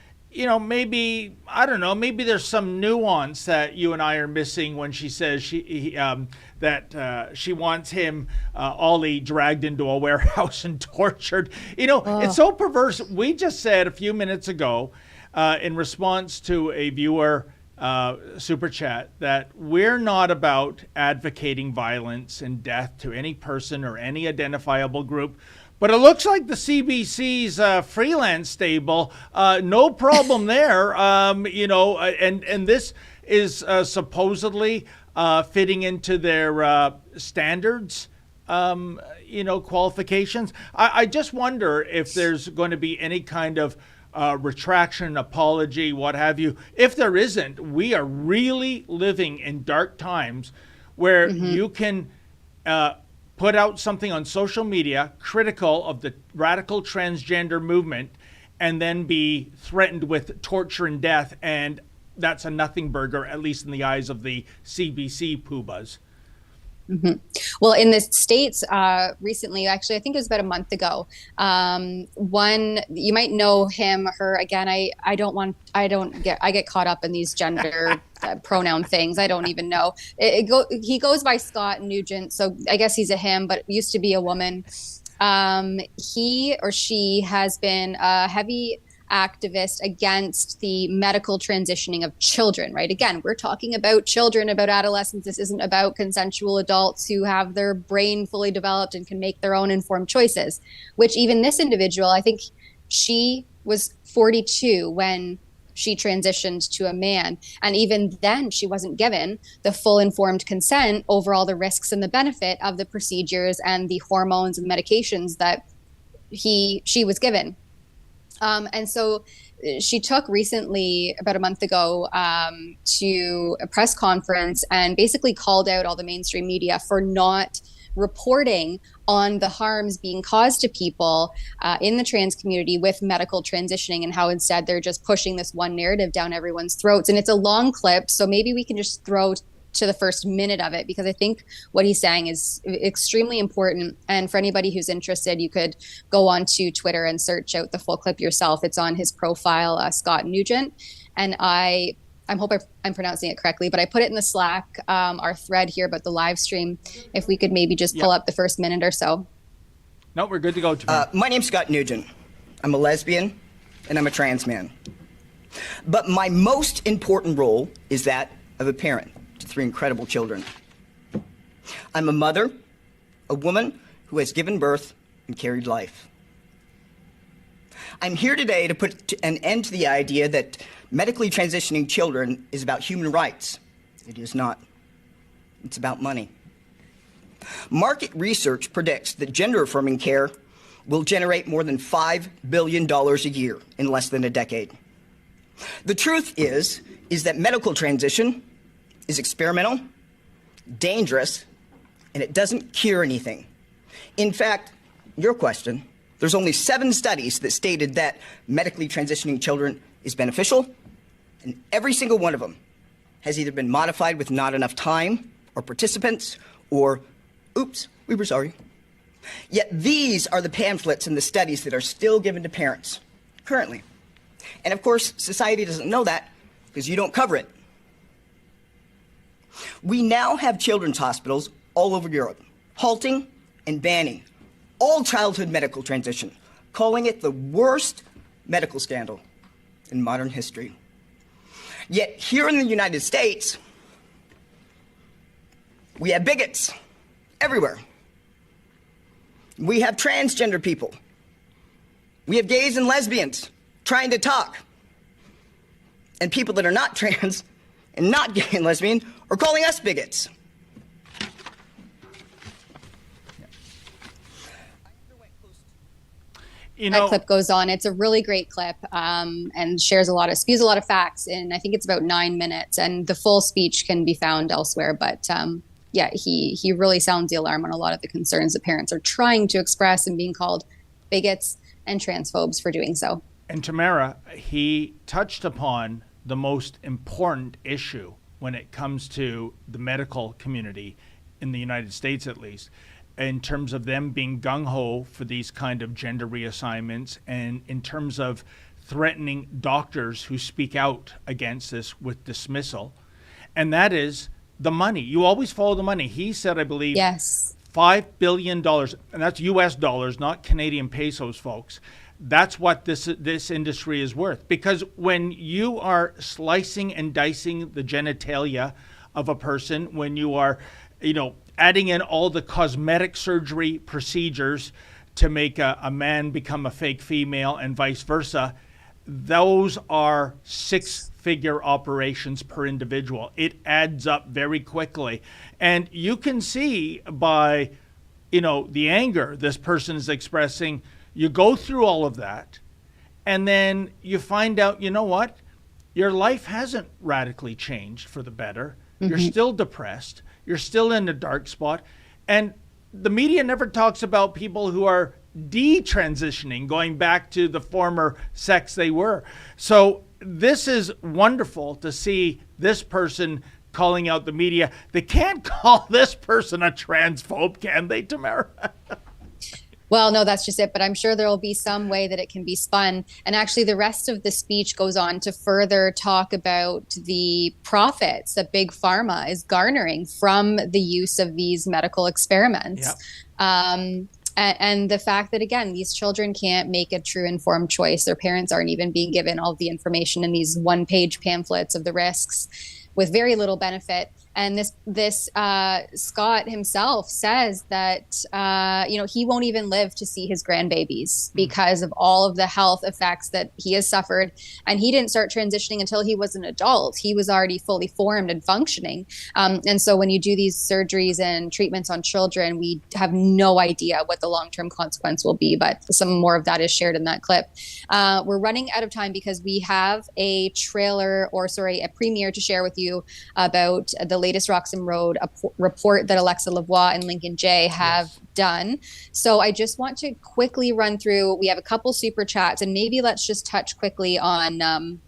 maybe, I don't know, maybe there's some nuance that you and I are missing when she says that she wants him, Ollie, dragged into a warehouse and tortured. It's so perverse. We just said a few minutes ago in response to a viewer super chat that we're not about advocating violence and death to any person or any identifiable group. But it looks like the CBC's freelance stable, no problem there. And this is supposedly fitting into their standards, qualifications. I just wonder if there's going to be any kind of retraction, apology, what have you. If there isn't, we are really living in dark times where you can put out something on social media critical of the radical transgender movement and then be threatened with torture and death. And that's a nothing burger, at least in the eyes of the CBC poobahs. Well, in the States, recently, actually, I think it was about a month ago, one, you might know him, her, again, I get caught up in these gender pronoun things. I don't even know. He goes by Scott Nugent, so I guess he's a him, but used to be a woman. He or she has been a activist against the medical transitioning of children, right? Again, we're talking about children, about adolescents. This isn't about consensual adults who have their brain fully developed and can make their own informed choices, which even this individual, I think she was 42 when she transitioned to a man. And even then, she wasn't given the full informed consent over all the risks and the benefit of the procedures and the hormones and medications that she was given. And so she took recently, about a month ago, to a press conference and basically called out all the mainstream media for not reporting on the harms being caused to people in the trans community with medical transitioning, and how instead they're just pushing this one narrative down everyone's throats. And it's a long clip, so maybe we can just throw to the first minute of it, because I think what he's saying is extremely important. And for anybody who's interested, you could go on to Twitter and search out the full clip yourself. It's on his profile, Scott Nugent. And I hope I'm pronouncing it correctly, but I put it in the Slack, our thread here about the live stream. If we could maybe just pull up the first minute or so. No, we're good to go. My name's Scott Nugent. I'm a lesbian and I'm a trans man. But my most important role is that of a parent to 3 incredible children. I'm a mother, a woman who has given birth and carried life. I'm here today to put an end to the idea that medically transitioning children is about human rights. It is not. It's about money. Market research predicts that gender-affirming care will generate more than $5 billion a year in less than a decade. The truth is that medical transition is experimental, dangerous, and it doesn't cure anything. In fact, your question, there's only 7 studies that stated that medically transitioning children is beneficial, and every single one of them has either been modified with not enough time or participants, or, oops, we were sorry. Yet these are the pamphlets and the studies that are still given to parents currently. And of course, society doesn't know that because you don't cover it. We now have children's hospitals all over Europe halting and banning all childhood medical transition, calling it the worst medical scandal in modern history. Yet here in the United States, we have bigots everywhere. We have transgender people. We have gays and lesbians trying to talk. And people that are not trans and not gay and lesbian are calling us bigots. That clip goes on. It's a really great clip, and spews a lot of facts. And I think it's about 9 minutes, and the full speech can be found elsewhere. But he really sounds the alarm on a lot of the concerns that parents are trying to express and being called bigots and transphobes for doing so. And Tamara, he touched upon the most important issue when it comes to the medical community in the United States, at least, in terms of them being gung-ho for these kind of gender reassignments, and in terms of threatening doctors who speak out against this with dismissal. And that is the money. You always follow the money. He said, I believe, yes, $5 billion, and that's US dollars, not Canadian pesos, folks. That's what this industry is worth. Because when you are slicing and dicing the genitalia of a person, when you are, adding in all the cosmetic surgery procedures to make a man become a fake female and vice versa, those are 6-figure operations per individual. It adds up very quickly. And you can see by, the anger this person is expressing, you go through all of that, and then you find out, you know what? Your life hasn't radically changed for the better. Mm-hmm. You're still depressed. You're still in a dark spot. And the media never talks about people who are detransitioning, going back to the former sex they were. So this is wonderful to see this person calling out the media. They can't call this person a transphobe, can they, Tamara? Well, no, that's just it. But I'm sure there will be some way that it can be spun. And actually, the rest of the speech goes on to further talk about the profits that Big Pharma is garnering from the use of these medical experiments. Yep. And the fact that, again, these children can't make a true informed choice. Their parents aren't even being given all the information in these one-page pamphlets of the risks with very little benefit. And this Scott himself says that, he won't even live to see his grandbabies because of all of the health effects that he has suffered. And he didn't start transitioning until he was an adult. He was already fully formed and functioning. And so when you do these surgeries and treatments on children, we have no idea what the long-term consequence will be. But some more of that is shared in that clip. We're running out of time because we have a premiere to share with you about the latest Roxham Road report that Alexa Lavoie and Lincoln Jay have done. So I just want to quickly run through. We have a couple super chats, and maybe let's just touch quickly on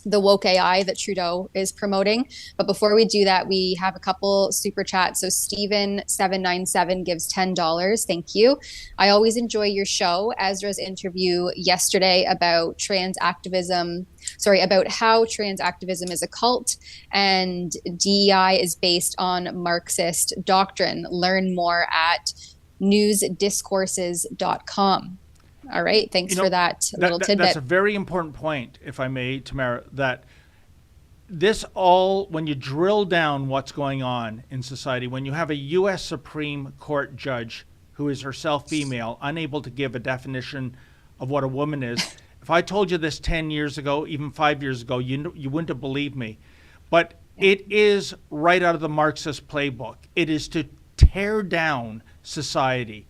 the woke AI that Trudeau is promoting. But before we do that, we have a couple super chats. So Steven797 gives $10. Thank you. I always enjoy your show. Ezra's interview yesterday about about how trans activism is a cult and DEI is based on Marxist doctrine. Learn more at newsdiscourses.com. All right. Thanks for that little tidbit. That's a very important point, if I may, Tamara, that this all, when you drill down what's going on in society, when you have a U.S. Supreme Court judge who is herself female, unable to give a definition of what a woman is, if I told you this 10 years ago, even 5 years ago, you wouldn't have believed me. But it is right out of the Marxist playbook. It is to tear down society,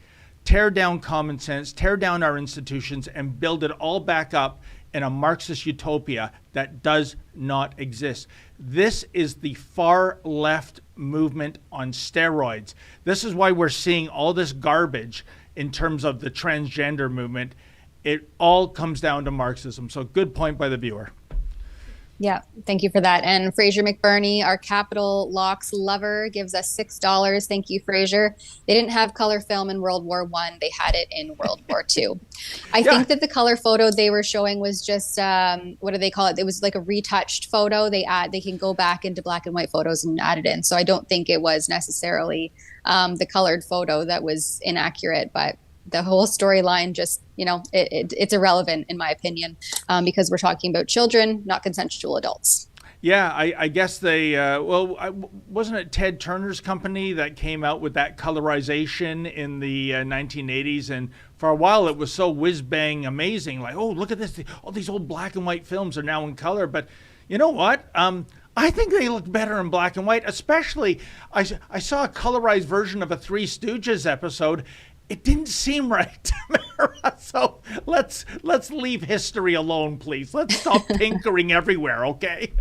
tear down common sense, tear down our institutions, and build it all back up in a Marxist utopia that does not exist. This is the far left movement on steroids. This is why we're seeing all this garbage in terms of the transgender movement. It all comes down to Marxism. So good point by the viewer. Yeah, thank you for that. And Fraser McBurney, our Capital Locks lover, gives us $6. Thank you, Fraser. They didn't have color film in World War I. They had it in World War II. I think that the color photo they were showing was just, what do they call it? It was like a retouched photo. They can go back into black and white photos and add it in. So I don't think it was necessarily the colored photo that was inaccurate, but the whole storyline just, it's irrelevant in my opinion, because we're talking about children, not consensual adults. Yeah, I guess they, wasn't it Ted Turner's company that came out with that colorization in the 1980s? And for a while it was so whiz-bang amazing, like, oh, look at this, all these old black and white films are now in color. But you know what? I think they look better in black and white, especially, I saw a colorized version of a Three Stooges episode. It didn't seem right, Tamara. So let's leave history alone, please. Let's stop tinkering everywhere, okay?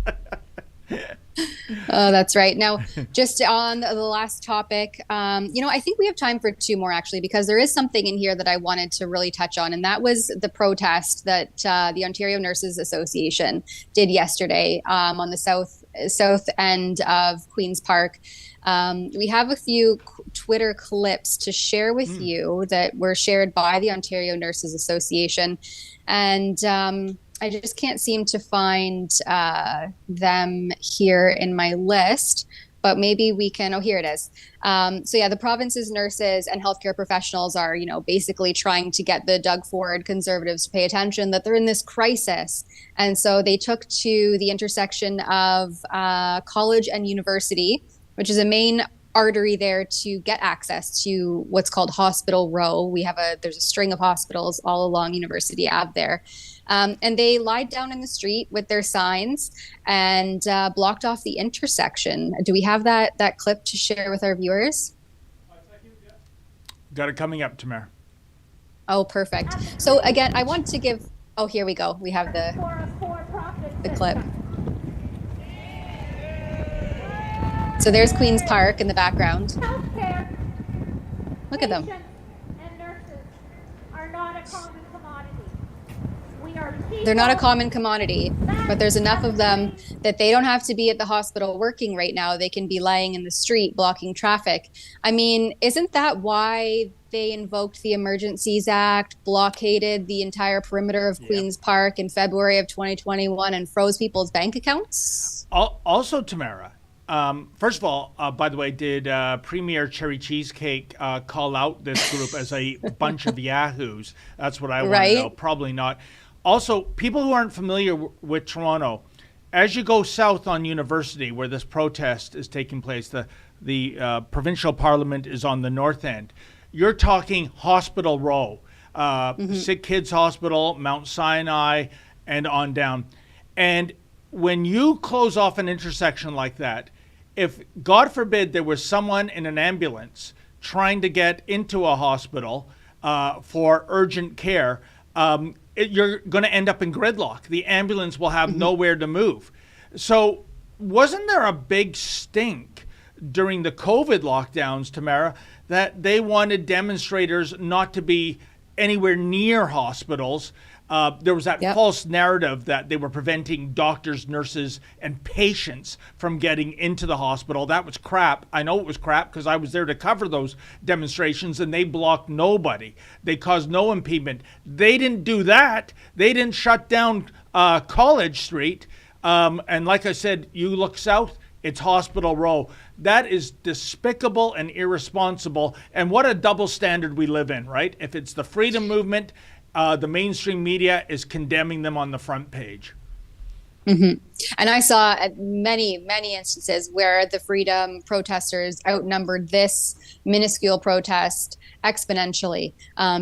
Oh, that's right. Now, just on the last topic, I think we have time for two more, actually, because there is something in here that I wanted to really touch on, and that was the protest that the Ontario Nurses Association did yesterday on the south end of Queen's Park. We have a few Twitter clips to share with you that were shared by the Ontario Nurses Association. And I just can't seem to find them here in my list, but maybe we can, here it is. The province's nurses and healthcare professionals are, basically trying to get the Doug Ford Conservatives to pay attention that they're in this crisis. And so they took to the intersection of College and University, which is a main artery there to get access to what's called Hospital Row. There's a string of hospitals all along University Ave there. And they lied down in the street with their signs and blocked off the intersection. Do we have that clip to share with our viewers? Got it coming up, Tamara. Oh, perfect. So again, I want to give, here we go. We have the clip. So there's Queen's Park in the background. Look at them. And nurses are not a common commodity. They're not a common commodity, but there's enough of them that they don't have to be at the hospital working right now. They can be lying in the street blocking traffic. I mean, isn't that why they invoked the Emergencies Act, blockaded the entire perimeter of Queen's Park in February of 2021 and froze people's bank accounts? Also, Tamara, First of all, by the way, did Premier Cherry Cheesecake call out this group as a bunch of yahoos? That's what I want to know. Probably not. Also, people who aren't familiar with Toronto, as you go south on University, where this protest is taking place, the provincial parliament is on the north end. You're talking Hospital Row, Sick Kids Hospital, Mount Sinai, and on down. And when you close off an intersection like that, if, God forbid, there was someone in an ambulance trying to get into a hospital for urgent care, you're going to end up in gridlock. The ambulance will have nowhere to move. So wasn't there a big stink during the COVID lockdowns, Tamara, that they wanted demonstrators not to be anywhere near hospitals? There was that false narrative that they were preventing doctors, nurses, and patients from getting into the hospital. That was crap. I know it was crap because I was there to cover those demonstrations, and they blocked nobody. They caused no impediment. They didn't do that. They didn't shut down College Street. And like I said, you look south, it's Hospital Row. That is despicable and irresponsible. And what a double standard we live in, right? If it's the freedom movement, the mainstream media is condemning them on the front page. And I saw at many instances where the freedom protesters outnumbered this minuscule protest exponentially.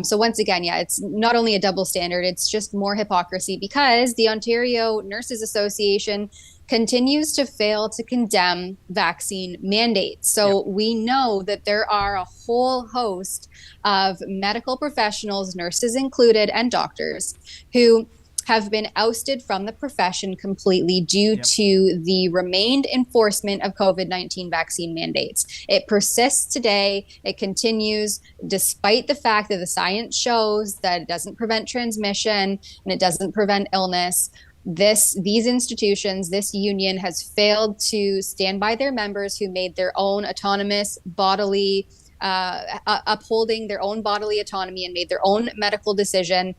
So once again, it's not only a double standard, it's just more hypocrisy because the Ontario Nurses Association continues to fail to condemn vaccine mandates. So we know that there are a whole host of medical professionals, nurses included, and doctors who have been ousted from the profession completely due to the remained enforcement of COVID-19 vaccine mandates. It persists today. It continues despite the fact that the science shows that it doesn't prevent transmission and it doesn't prevent illness. These institutions, this union has failed to stand by their members who made their own autonomous bodily upholding their own bodily autonomy and made their own medical decision.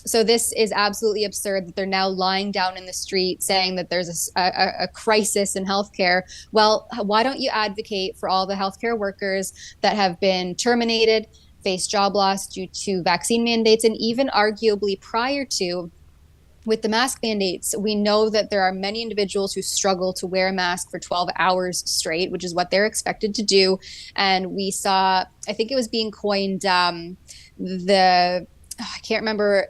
So this is absolutely absurd that they're now lying down in the street saying that there's a crisis in healthcare. Well, why don't you advocate for all the healthcare workers that have been terminated, face job loss due to vaccine mandates, and even arguably prior to with the mask mandates, we know that there are many individuals who struggle to wear a mask for 12 hours straight, which is what they're expected to do. And we saw, I think it was being coined, I can't remember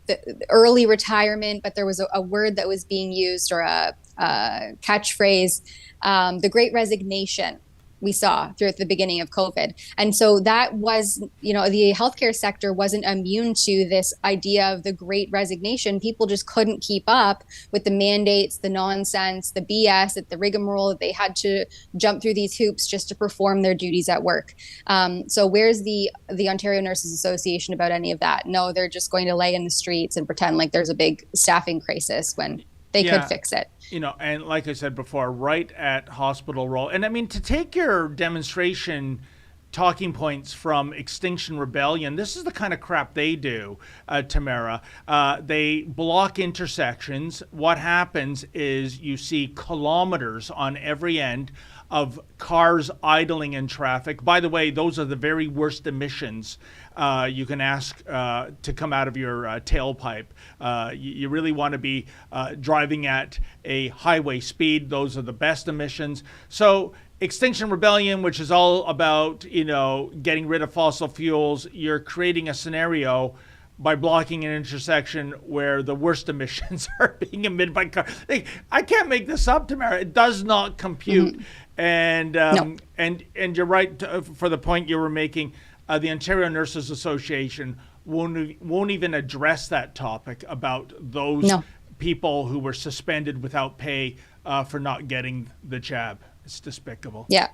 the early retirement, but there was a word that was being used or a catchphrase, the Great Resignation. We saw throughout the beginning of COVID. And so that was, the healthcare sector wasn't immune to this idea of the Great Resignation. People just couldn't keep up with the mandates, the nonsense, the BS, the rigmarole that they had to jump through these hoops just to perform their duties at work. So where's the Ontario Nurses Association about any of that? No, they're just going to lay in the streets and pretend like there's a big staffing crisis when they could fix it. And like I said before, right at Hospital Row. And I mean, to take your demonstration talking points from Extinction Rebellion, this is the kind of crap they do, Tamara. They block intersections. What happens is you see kilometers on every end of cars idling in traffic. By the way, those are the very worst emissions you can ask to come out of your tailpipe. You really want to be driving at a highway speed. Those are the best emissions. So Extinction Rebellion, which is all about, getting rid of fossil fuels, you're creating a scenario by blocking an intersection where the worst emissions are being emitted by cars. I can't make this up, Tamara. It does not compute. And you're right for the point you were making. The Ontario Nurses Association won't even address that topic about those people who were suspended without pay for not getting the jab. It's despicable. Yeah,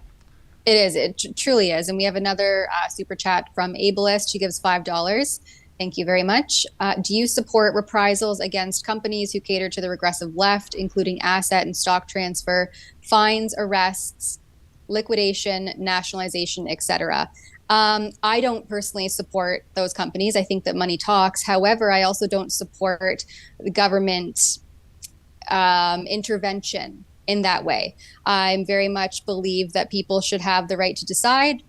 it is. It truly is. And we have another super chat from Ableist. She gives $5. Thank you very much. Do you support reprisals against companies who cater to the regressive left, including asset and stock transfer, fines, arrests, liquidation, nationalization, etc.? I don't personally support those companies. I think that money talks. However, I also don't support the government intervention in that way. I very much believe that people should have the right to decide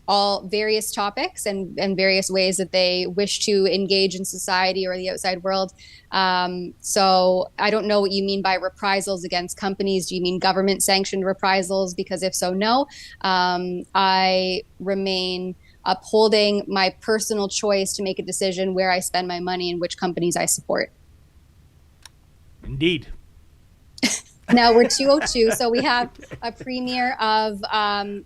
all various topics and various ways that they wish to engage in society or the outside world. So I don't know what you mean by reprisals against companies. Do you mean government sanctioned reprisals? Because if so, no. I remain upholding my personal choice to make a decision where I spend my money and which companies I support. Indeed. Now we're 2:02, so we have a premiere of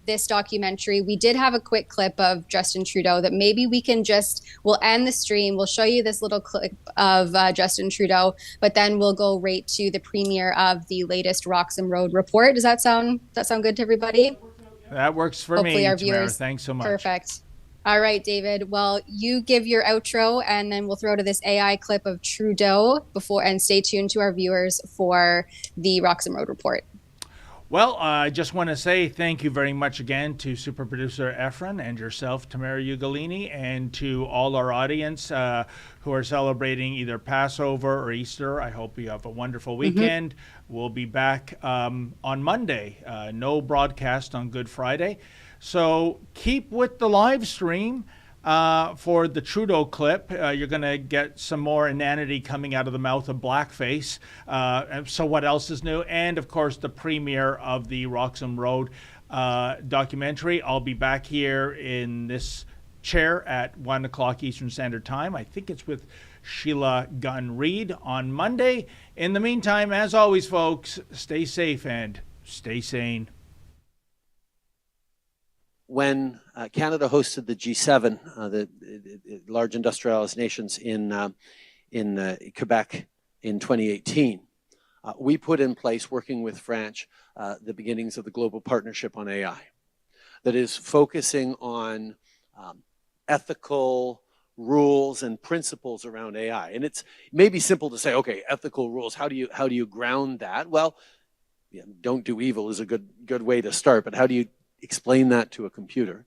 this documentary. We did have a quick clip of Justin Trudeau that maybe we'll end the stream. We'll show you this little clip of Justin Trudeau, but then we'll go right to the premiere of the latest Roxham Road report. Does that sound good to everybody? That works for Hopefully me, our Tamara. viewers. Thanks so much. Perfect. All right, David. Well, you give your outro, and then we'll throw to this AI clip of Trudeau and stay tuned to our viewers for the Roxham Road report. Well, I just want to say thank you very much again to super producer Efren and yourself, Tamara Ugolini, and to all our audience who are celebrating either Passover or Easter. I hope you have a wonderful weekend. We'll be back on Monday. No broadcast on Good Friday. So keep with the live stream for the Trudeau clip. You're going to get some more inanity coming out of the mouth of blackface. So what else is new? And, of course, the premiere of the Roxham Road documentary. I'll be back here in this chair at 1 o'clock Eastern Standard Time. I think it's with Sheila Gunn-Reid on Monday. In the meantime, as always, folks, stay safe and stay sane. When Canada hosted the G7, the large industrialized nations in Quebec in 2018, we put in place, working with France, the beginnings of the Global Partnership on AI that is focusing on ethical rules and principles around AI. And it may be simple to say, okay, ethical rules, how do you ground that? Well, yeah, don't do evil is a good way to start, but how do you explain that to a computer?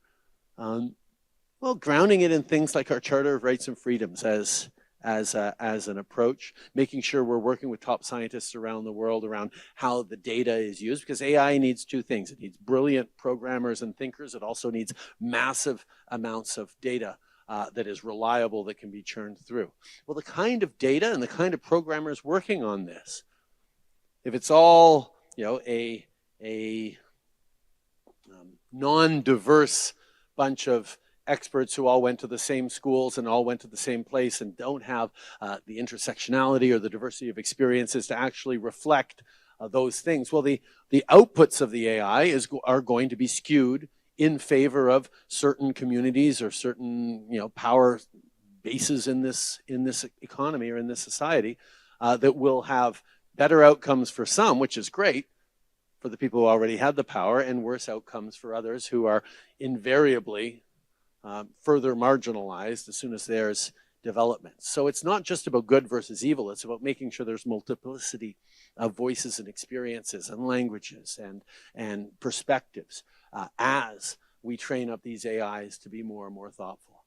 Well, grounding it in things like our Charter of Rights and Freedoms as an approach, making sure we're working with top scientists around the world around how the data is used, because AI needs two things. It needs brilliant programmers and thinkers. It also needs massive amounts of data that is reliable, that can be churned through. Well, the kind of data and the kind of programmers working on this, if it's all, a non-diverse bunch of experts who all went to the same schools and all went to the same place and don't have the intersectionality or the diversity of experiences to actually reflect those things. Well, the outputs of the AI are going to be skewed in favor of certain communities or certain power bases in this economy or in this society that will have better outcomes for some, which is great, for the people who already had the power, and worse outcomes for others who are invariably further marginalized as soon as there's development. So it's not just about good versus evil, it's about making sure there's multiplicity of voices and experiences and languages and perspectives as we train up these AIs to be more and more thoughtful.